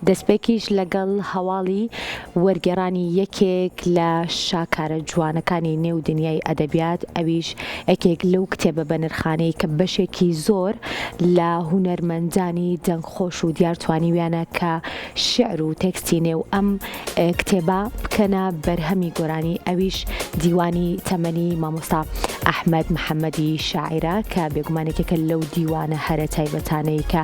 دەستپێکیش لەگەڵ هەواڵی وەرگێڕانی یەکێک لە شاکارە جوانەکانی نێو دنیای ئەدەبیات، ئەویش یەکێک لەو کتێبە بەنرخانەی کە بەشێکی زۆر لە هونەرمەندانی دەنگخۆش و دیارتوانیویانە کە شعر و تێکستی نێو ئەم کتێبە بکەنە بەرهەمی گۆرانی، ئەویش دیوانی تەمەنی مامۆستا ئەحمەد محەممەدی شاعیرە کە بێگومانێکێکە لەو دیوانە هەرە تایبەتانەی کە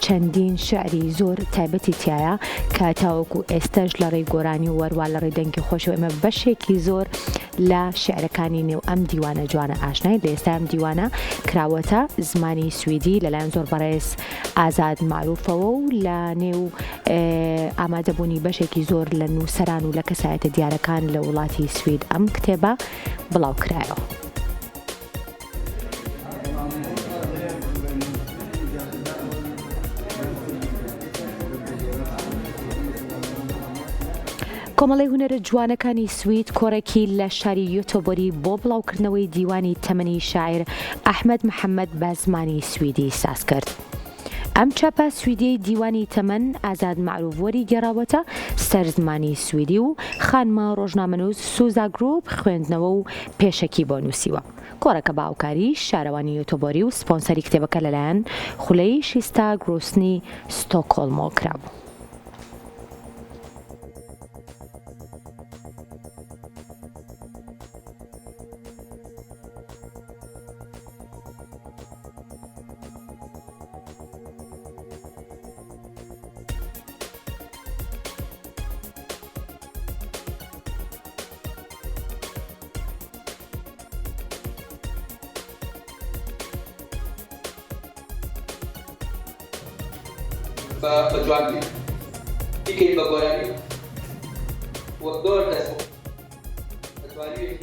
چەندین شعری زۆر تایبەتی تایە کە تاوەکو ئێستەش لە ڕێی گۆرانی و وەروا لە ڕێی دەنگی خۆشەوە ئێمە بەشێکی زۆر لە شعرەکانی نێو ئەم دیوانە جوانە ئاشنای. لە ئێستا ئەم دیوانە کراوەتە زمانی سویدی لەلایەن زۆر بەڕێز ئازاد معروفەوە و لە نێو ئامادەبوونی بەشێکی زۆر لە نووسەران و لە کەسایەتە دیارەکان لە وڵاتی سوید ئەم کتێبە بڵاو کرایەوە. کۆمەڵی هونەرە جوانەکانی سوید کۆڕێکی لە شاری یوتوبی بۆ بڵاوکردنەوەی دیوانی تەمەنی شاعیر ئەحمەد محەممەد بە زمانی سویدی ساز کرد. ئەم چاپە سویدی دیوانی تەمەن ئازاد معروف وەری گەڕاوەتە سەر زمانی سویدی و خانمە ڕۆژنامەنووس سوزا گروپ خوێندنەوە و پێشەکی بۆ نووسیوە. کۆڕەکە باوکاری شارەوانی یوتوبۆری و سپۆنسەری کتێبەکە لەلایەن خولەی شیستا گرۆسنی ستۆکۆلمەوە کرابوو. بجوانی دیگه بگویی و دور دست بجوانی